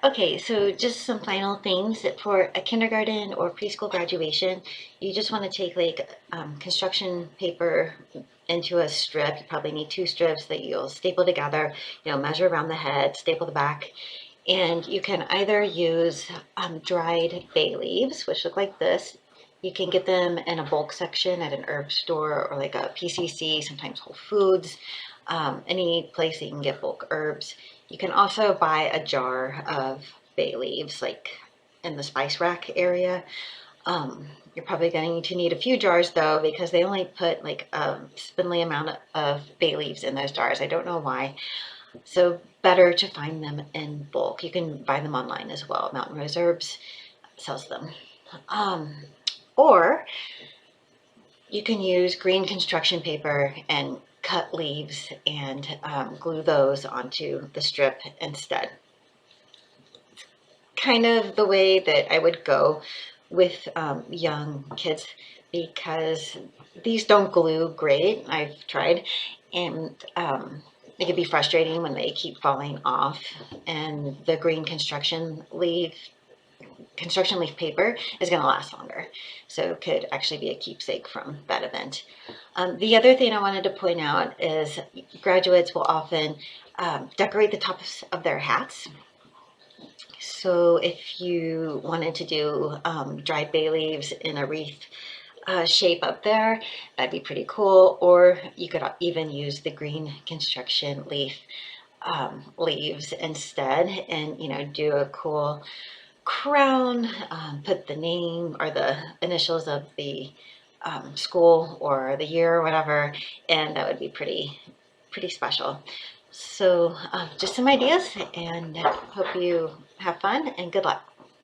Okay, so just some final things that for a kindergarten or preschool graduation, you just want to take like construction paper into a strip. You probably need two strips that you'll staple together, measure around the head, staple the back. And you can either use dried bay leaves, which look like this. You can get them in a bulk section at an herb store or like a PCC, sometimes Whole Foods, any place that you can get bulk herbs. You can also buy a jar of bay leaves, like in the spice rack area. You're probably going to need a few jars though, because they only put like a spindly amount of bay leaves in those jars. I don't know why. So better to find them in bulk. You can buy them online as well. Mountain Rose Herbs sells them. Um, or you can use green construction paper and cut leaves and glue those onto the strip instead. Kind of the way that I would go with young kids, because these don't glue great. I've tried, and it can be frustrating when they keep falling off. And the green construction leaf paper is going to last longer, so it could actually be a keepsake from that event. The other thing I wanted to point out is graduates will often decorate the tops of their hats. So if you wanted to do dried bay leaves in a wreath shape up there, that'd be pretty cool. Or you could even use the green construction leaves instead, and do a cool crown, put the name or the initials of the school or the year or whatever, and that would be pretty special. So just some ideas, and hope you have fun and good luck.